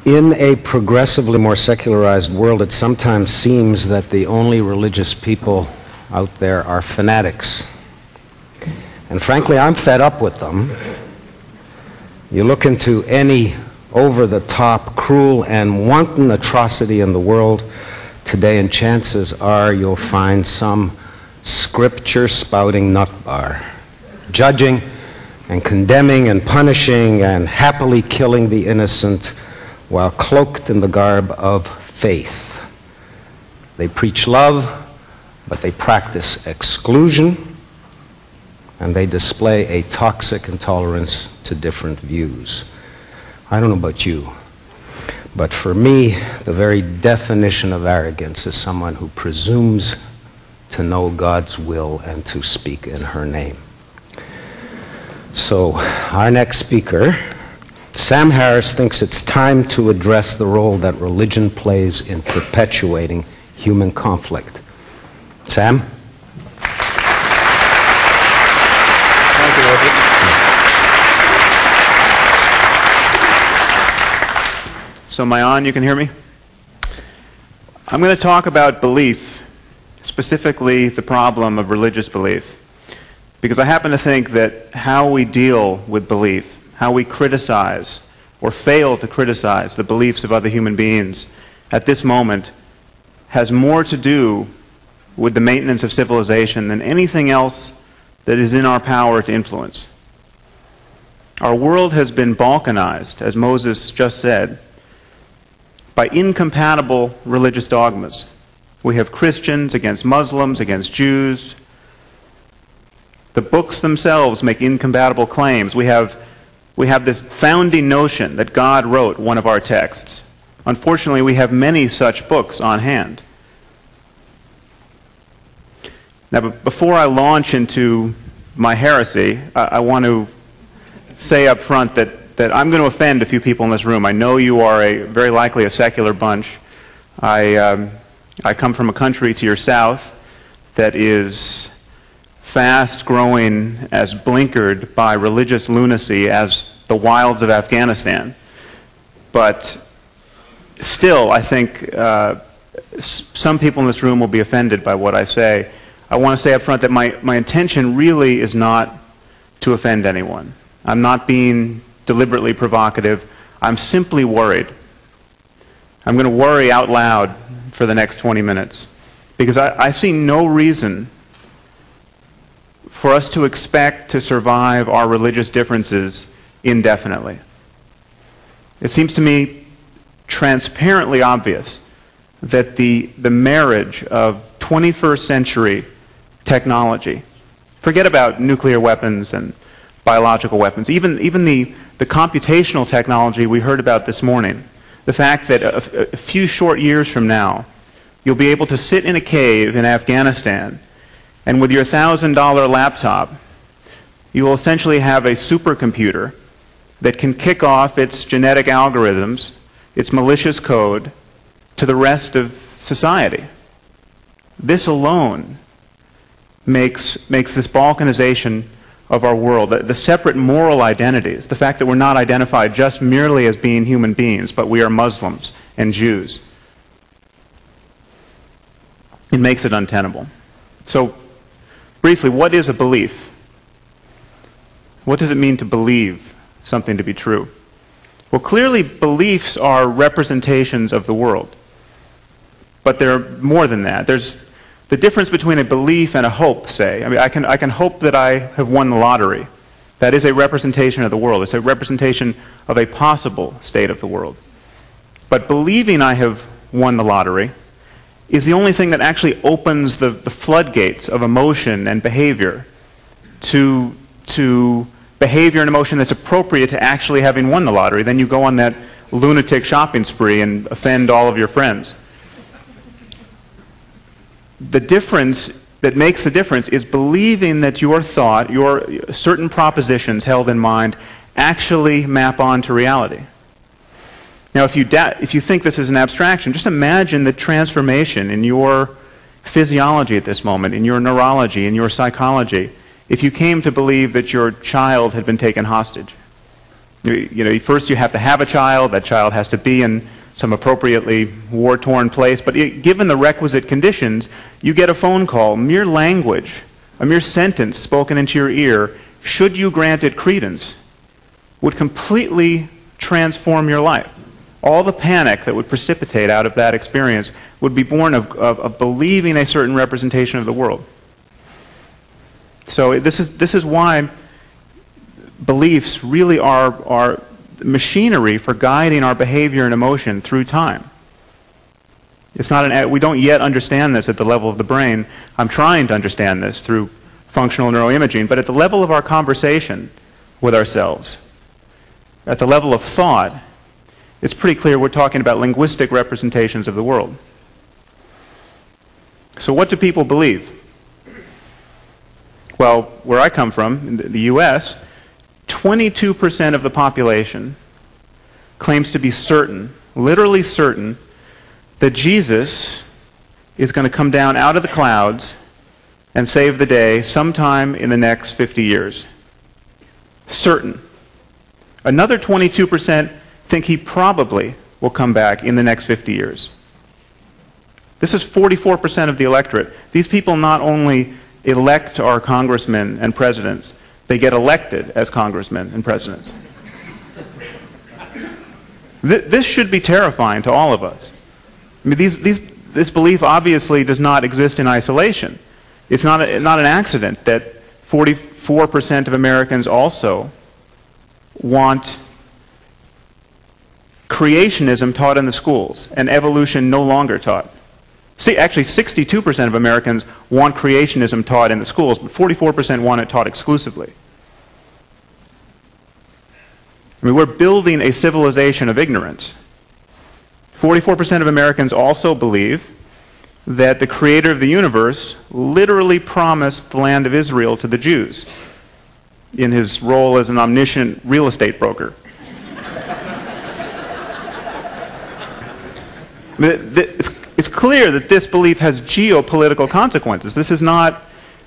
In a progressively more secularized world, it sometimes seems that the only religious people out there are fanatics. And frankly, I'm fed up with them. You look into any over-the-top, cruel, and wanton atrocity in the world today, and chances are you'll find some scripture-spouting nutbar, judging and condemning and punishing and happily killing the innocent while cloaked in the garb of faith. They preach love, but they practice exclusion, and they display a toxic intolerance to different views. I don't know about you, but for me, the very definition of arrogance is someone who presumes to know God's will and to speak in her name. So, our next speaker, Sam Harris, thinks it's time to address the role that religion plays in perpetuating human conflict. Sam? Thank you, Robert. So am I on? You can hear me? I'm going to talk about belief, specifically the problem of religious belief, because I happen to think that how we deal with belief, how we criticize or fail to criticize the beliefs of other human beings at this moment has more to do with the maintenance of civilization than anything else that is in our power to influence. Our world has been balkanized, as Moses just said, by incompatible religious dogmas. We have Christians against Muslims, against Jews. The books themselves make incompatible claims. We have this founding notion that God wrote one of our texts. Unfortunately, we have many such books on hand. Now, before I launch into my heresy, I want to say up front that I'm going to offend a few people in this room. I know you are very likely a secular bunch. I come from a country to your south that is fast growing as blinkered by religious lunacy as the wilds of Afghanistan. But still, I think some people in this room will be offended by what I say. I want to say up front that my intention really is not to offend anyone. I'm not being deliberately provocative. I'm simply worried. I'm going to worry out loud for the next 20 minutes because I see no reason for us to expect to survive our religious differences indefinitely. It seems to me transparently obvious that the marriage of 21st century technology, forget about nuclear weapons and biological weapons, even the computational technology we heard about this morning, the fact that a few short years from now, you'll be able to sit in a cave in Afghanistan and with your $1,000 laptop, you will essentially have a supercomputer that can kick off its genetic algorithms, its malicious code, to the rest of society. This alone makes this balkanization of our world, the separate moral identities, the fact that we're not identified just merely as being human beings, but we are Muslims and Jews. It makes it untenable. So, briefly, what is a belief? What does it mean to believe something to be true? Well, clearly, beliefs are representations of the world. But they're more than that. There's the difference between a belief and a hope, say. I mean, I can hope that I have won the lottery. That is a representation of the world. It's a representation of a possible state of the world. But believing I have won the lottery is the only thing that actually opens the floodgates of emotion and behavior to behavior and emotion that's appropriate to actually having won the lottery. Then you go on that lunatic shopping spree and offend all of your friends. The difference that makes the difference is believing that your thought, your certain propositions held in mind, actually map onto reality. Now, if you think this is an abstraction, just imagine the transformation in your physiology at this moment, in your neurology, in your psychology, if you came to believe that your child had been taken hostage. First you have to have a child. That child has to be in some appropriately war-torn place. But given the requisite conditions, you get a phone call, mere language, a mere sentence spoken into your ear, should you grant it credence, would completely transform your life. All the panic that would precipitate out of that experience would be born of believing a certain representation of the world. So this is why beliefs really are machinery for guiding our behavior and emotion through time. It's not we don't yet understand this at the level of the brain. I'm trying to understand this through functional neuroimaging, but at the level of our conversation with ourselves, at the level of thought, it's pretty clear we're talking about linguistic representations of the world. So what do people believe? Well, where I come from, in the U.S., 22% of the population claims to be certain, literally certain, that Jesus is going to come down out of the clouds and save the day sometime in the next 50 years. Certain. Another 22% think he probably will come back in the next 50 years. This is 44% of the electorate. These people not only elect our congressmen and presidents, they get elected as congressmen and presidents. This should be terrifying to all of us. I mean, this belief obviously does not exist in isolation. It's not an accident that 44% of Americans also want creationism taught in the schools and evolution no longer taught. See, actually 62% of Americans want creationism taught in the schools, but 44% want it taught exclusively. I mean, we're building a civilization of ignorance. 44% of Americans also believe that the creator of the universe literally promised the land of Israel to the Jews in his role as an omniscient real estate broker. It's clear that this belief has geopolitical consequences. This is not,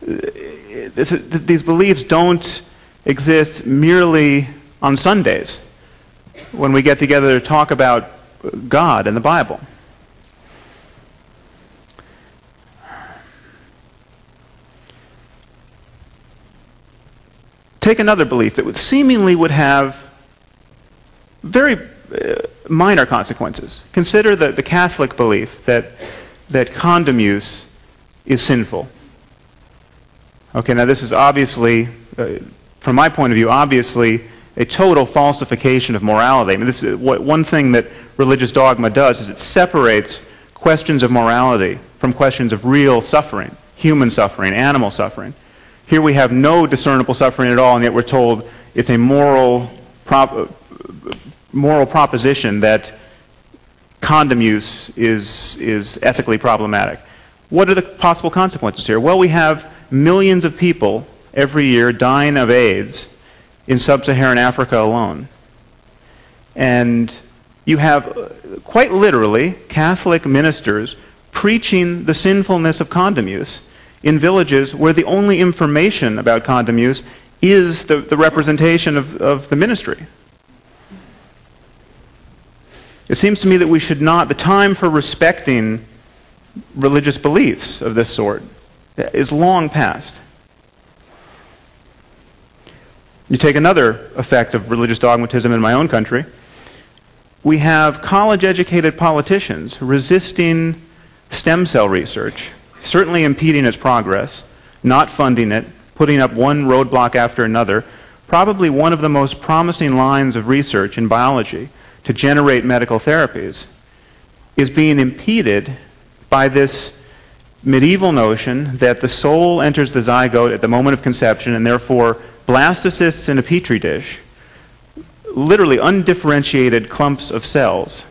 these beliefs don't exist merely on Sundays when we get together to talk about God and the Bible. Take another belief that seemingly would have very minor consequences. Consider the Catholic belief that condom use is sinful. Okay, now this is obviously, from my point of view, obviously a total falsification of morality. I mean, this is one thing that religious dogma does is it separates questions of morality from questions of real suffering, human suffering, animal suffering. Here we have no discernible suffering at all, and yet we're told it's a moral proposition that condom use is ethically problematic. What are the possible consequences here? Well, we have millions of people every year dying of AIDS in sub-Saharan Africa alone. And you have, quite literally, Catholic ministers preaching the sinfulness of condom use in villages where the only information about condom use is the representation of the ministry. It seems to me that we should not, the time for respecting religious beliefs of this sort is long past. You take another effect of religious dogmatism in my own country. We have college-educated politicians resisting stem cell research, certainly impeding its progress, not funding it, putting up one roadblock after another. Probably one of the most promising lines of research in biology to generate medical therapies is being impeded by this medieval notion that the soul enters the zygote at the moment of conception, and therefore blastocysts in a petri dish, literally undifferentiated clumps of cells,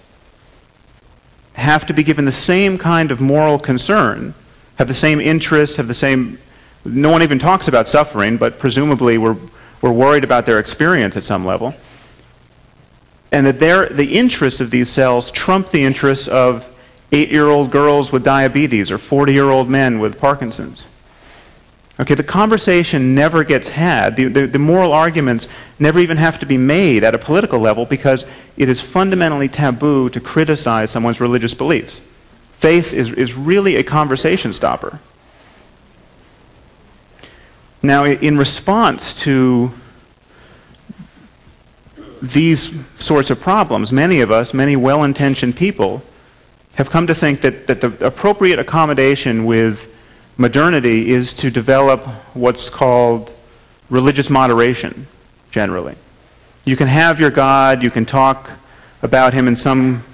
have to be given the same kind of moral concern, have the same interests, have the same... No one even talks about suffering, but presumably we're worried about their experience at some level. And that the interests of these cells trump the interests of 8-year-old girls with diabetes or 40-year-old men with Parkinson's. Okay, the conversation never gets had. The moral arguments never even have to be made at a political level because it is fundamentally taboo to criticize someone's religious beliefs. Faith is really a conversation stopper. Now, in response to these sorts of problems, many of us, many well-intentioned people, have come to think that the appropriate accommodation with modernity is to develop what's called religious moderation, generally. You can have your God, you can talk about him in some,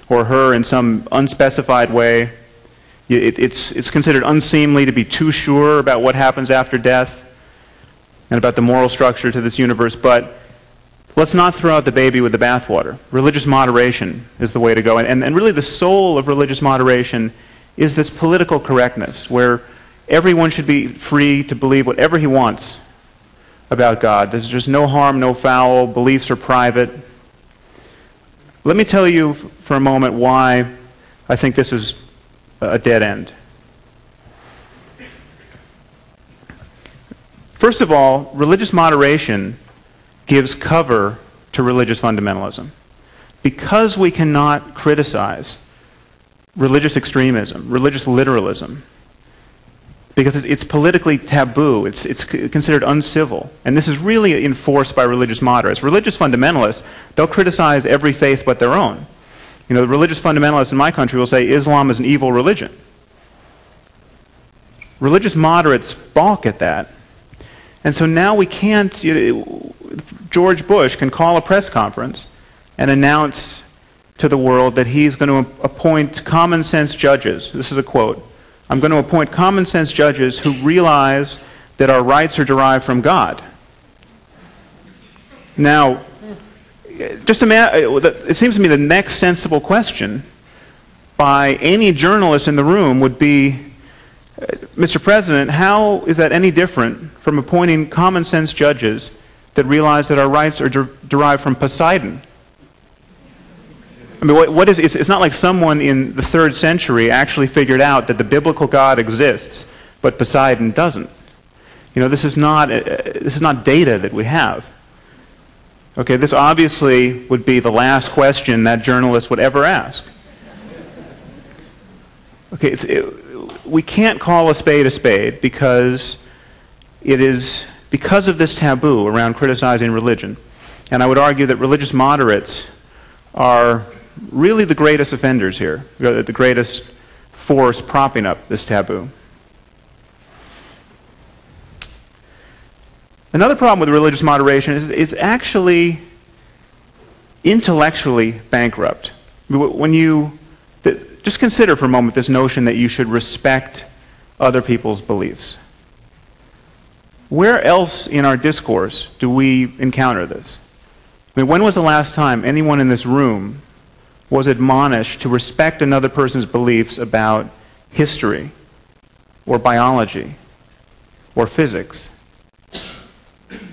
or her in some unspecified way. It's considered unseemly to be too sure about what happens after death and about the moral structure to this universe, but let's not throw out the baby with the bathwater. Religious moderation is the way to go. And really the soul of religious moderation is this political correctness, where everyone should be free to believe whatever he wants about God. There's just no harm, no foul, beliefs are private. Let me tell you for a moment why I think this is a dead end. First of all, religious moderation gives cover to religious fundamentalism. Because we cannot criticize religious extremism, religious literalism, because it's politically taboo, it's considered uncivil, and this is really enforced by religious moderates. Religious fundamentalists, they'll criticize every faith but their own. You know, the religious fundamentalists in my country will say Islam is an evil religion. Religious moderates balk at that. And so now we can't, George Bush can call a press conference and announce to the world that he's going to appoint common sense judges. This is a quote. I'm going to appoint common sense judges who realize that our rights are derived from God. Now, it seems to me the next sensible question by any journalist in the room would be, Mr. President, how is that any different from appointing common sense judges that realize that our rights are derived from Poseidon? I mean, it's not like someone in the 3rd century actually figured out that the biblical God exists, but Poseidon doesn't. You know, this is not data that we have. Okay, this obviously would be the last question that journalist would ever ask. Okay, we can't call a spade because it is because of this taboo around criticizing religion. And I would argue that religious moderates are really the greatest offenders here, the greatest force propping up this taboo. Another problem with religious moderation is it's actually intellectually bankrupt. When just consider for a moment this notion that you should respect other people's beliefs. Where else in our discourse do we encounter this? I mean, when was the last time anyone in this room was admonished to respect another person's beliefs about history or biology or physics?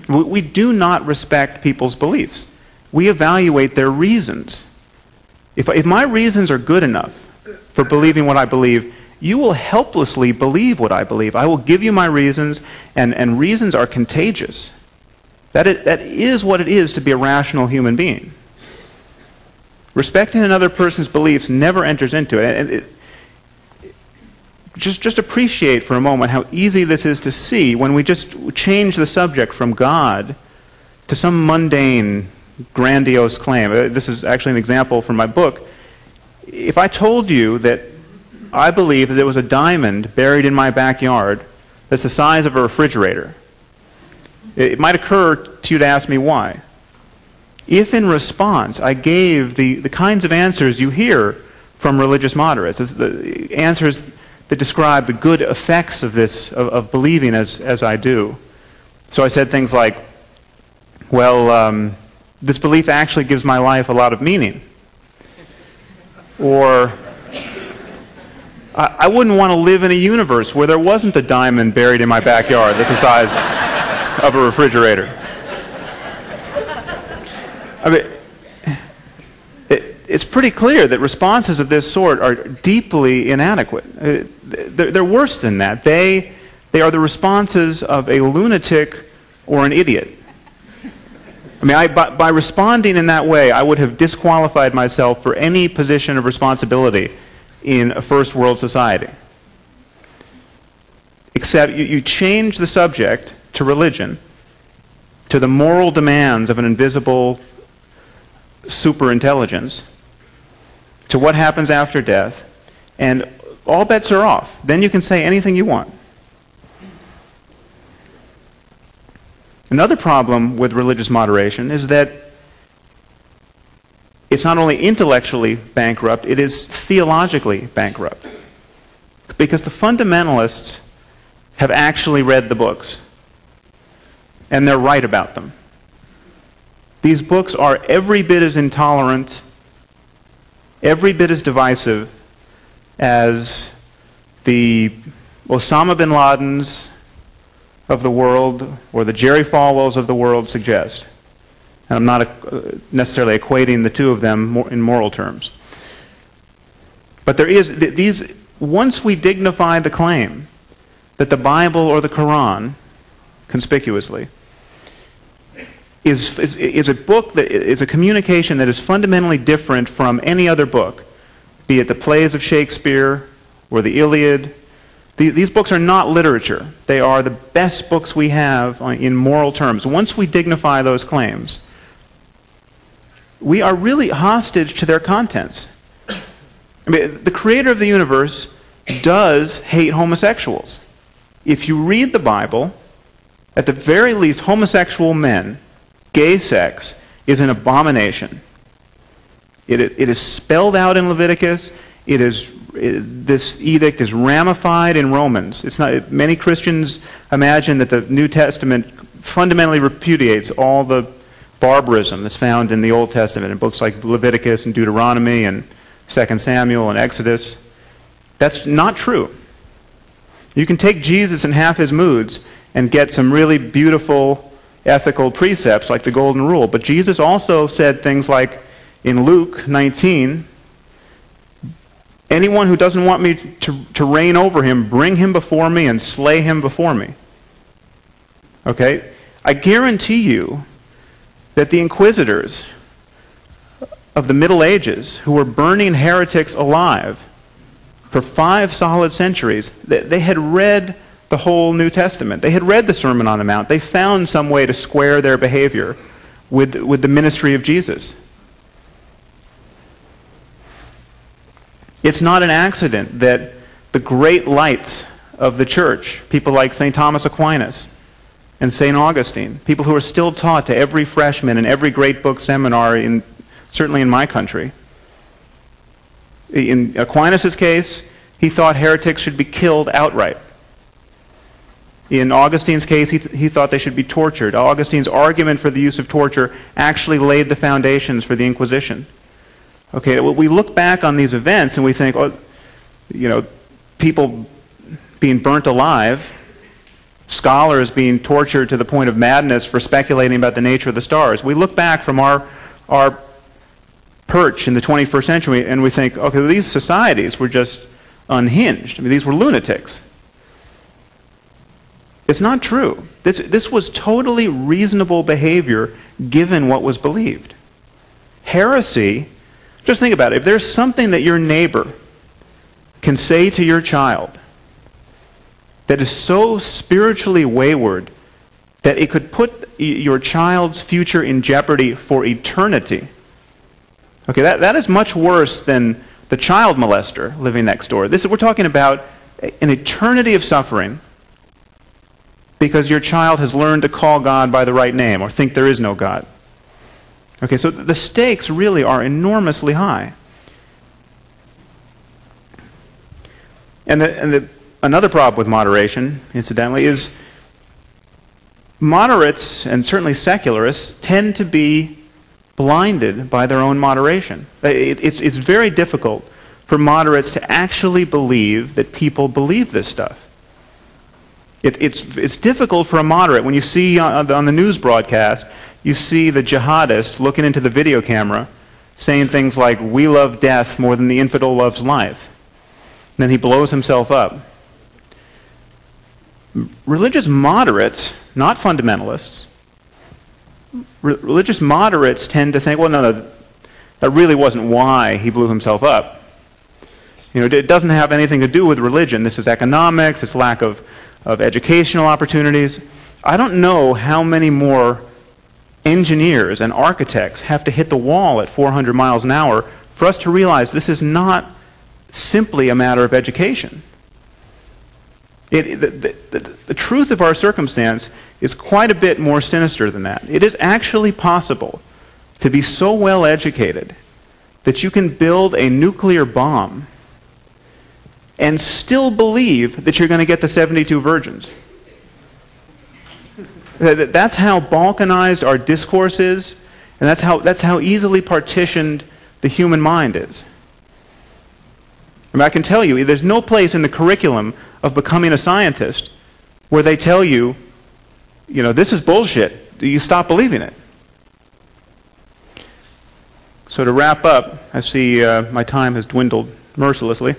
We do not respect people's beliefs. We evaluate their reasons. If my reasons are good enough for believing what I believe, you will helplessly believe what I believe. I will give you my reasons, and reasons are contagious. That is what it is to be a rational human being. Respecting another person's beliefs never enters into it. Just appreciate for a moment how easy this is to see when we just change the subject from God to some mundane, grandiose claim. This is actually an example from my book. If I told you that I believe that there was a diamond buried in my backyard that's the size of a refrigerator, it might occur to you to ask me why. If in response I gave the kinds of answers you hear from religious moderates, the answers that describe the good effects of this, of believing as I do. So I said things like, well, this belief actually gives my life a lot of meaning. Or, I wouldn't want to live in a universe where there wasn't a diamond buried in my backyard that's the size of a refrigerator. I mean, it's pretty clear that responses of this sort are deeply inadequate. They're worse than that. They are the responses of a lunatic or an idiot. I mean, by responding in that way, I would have disqualified myself for any position of responsibility in a first world society. Except you change the subject to religion, to the moral demands of an invisible superintelligence, to what happens after death, and all bets are off. Then you can say anything you want. Another problem with religious moderation is that it's not only intellectually bankrupt, it is theologically bankrupt. Because the fundamentalists have actually read the books, and they're right about them. These books are every bit as intolerant, every bit as divisive as the Osama bin Ladens of the world or the Jerry Falwells of the world suggest. And I'm not necessarily equating the two of them in moral terms. But there is these. Once we dignify the claim that the Bible or the Quran, conspicuously, is a book that is a communication that is fundamentally different from any other book, be it the plays of Shakespeare or the Iliad. These books are not literature. They are the best books we have in moral terms. Once we dignify those claims, we are really hostage to their contents. I mean, the creator of the universe does hate homosexuals. If you read the Bible, at the very least, homosexual men, gay sex, is an abomination. It is spelled out in Leviticus. This edict is ramified in Romans. It's not. Many Christians imagine that the New Testament fundamentally repudiates all the barbarism that's found in the Old Testament in books like Leviticus and Deuteronomy and 2 Samuel and Exodus. That's not true. You can take Jesus in half his moods and get some really beautiful ethical precepts like the Golden Rule. But Jesus also said things like in Luke 19, anyone who doesn't want me to reign over him, bring him before me and slay him before me. Okay? I guarantee you that the inquisitors of the Middle Ages, who were burning heretics alive for 5 solid centuries, they had read the whole New Testament. They had read the Sermon on the Mount. They found some way to square their behavior with the ministry of Jesus. It's not an accident that the great lights of the church, people like St. Thomas Aquinas and St. Augustine, people who are still taught to every freshman in every great book seminar, certainly in my country. In Aquinas' case, he thought heretics should be killed outright. In Augustine's case, he thought they should be tortured. Augustine's argument for the use of torture actually laid the foundations for the Inquisition. Okay, we look back on these events and we think, oh, people being burnt alive, scholars being tortured to the point of madness for speculating about the nature of the stars. We look back from our perch in the 21st century and we think, okay, these societies were just unhinged. I mean, these were lunatics. It's not true. This was totally reasonable behavior given what was believed. Heresy, just think about it. If there's something that your neighbor can say to your child that is so spiritually wayward that it could put your child's future in jeopardy for eternity, okay, that is much worse than the child molester living next door. We're talking about an eternity of suffering because your child has learned to call God by the right name or think there is no God. Okay, so the stakes really are enormously high. And another problem with moderation, incidentally, is moderates, and certainly secularists, tend to be blinded by their own moderation. It's very difficult for moderates to actually believe that people believe this stuff. It's difficult for a moderate, when you see on the news broadcast, you see the jihadist looking into the video camera saying things like, "We love death more than the infidel loves life." And then he blows himself up. Religious moderates, not fundamentalists, religious moderates tend to think, well, no, that really wasn't why he blew himself up. You know, it doesn't have anything to do with religion. This is economics, it's lack of educational opportunities. I don't know how many more engineers and architects have to hit the wall at 400 miles an hour for us to realize this is not simply a matter of education. The truth of our circumstance is quite a bit more sinister than that. It is actually possible to be so well educated that you can build a nuclear bomb and still believe that you're going to get the 72 virgins. That's how balkanized our discourse is, and that's how easily partitioned the human mind is. I mean, I can tell you, there's no place in the curriculum of becoming a scientist where they tell you, you know, this is bullshit. You stop believing it. So to wrap up, I see my time has dwindled mercilessly.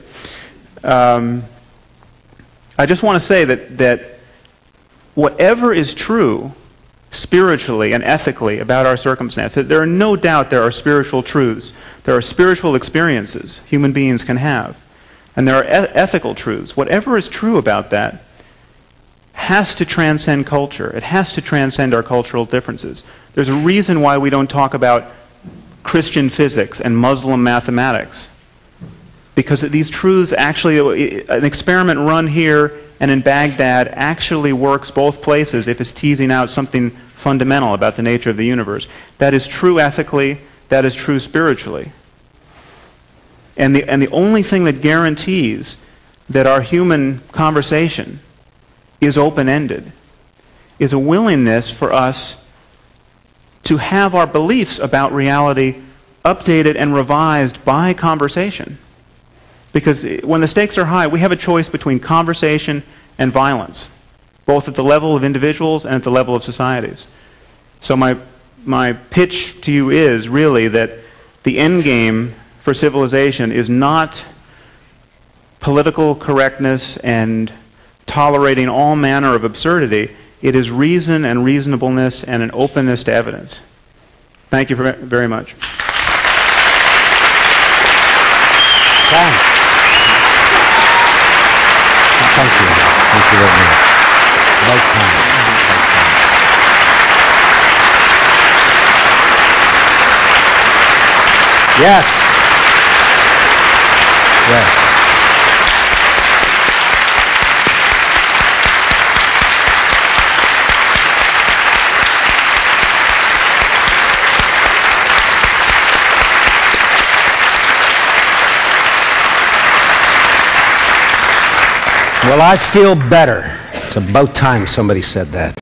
I just want to say that whatever is true spiritually and ethically about our circumstance, there are no doubt there are spiritual truths. There are spiritual experiences human beings can have. And there are ethical truths. Whatever is true about that has to transcend culture. It has to transcend our cultural differences. There's a reason why we don't talk about Christian physics and Muslim mathematics. Because these truths actually, an experiment run here and in Baghdad actually works both places if it's teasing out something fundamental about the nature of the universe. That is true ethically, that is true spiritually. And the only thing that guarantees that our human conversation is open-ended is a willingness for us to have our beliefs about reality updated and revised by conversation. Because when the stakes are high, we have a choice between conversation and violence, both at the level of individuals and at the level of societies. So my pitch to you is really that the end game for civilization is not political correctness and tolerating all manner of absurdity. It is reason and reasonableness and an openness to evidence. Thank you very much. Thank you. Thank you very much. About time. Yes. Yes. Well, I feel better. It's about time somebody said that.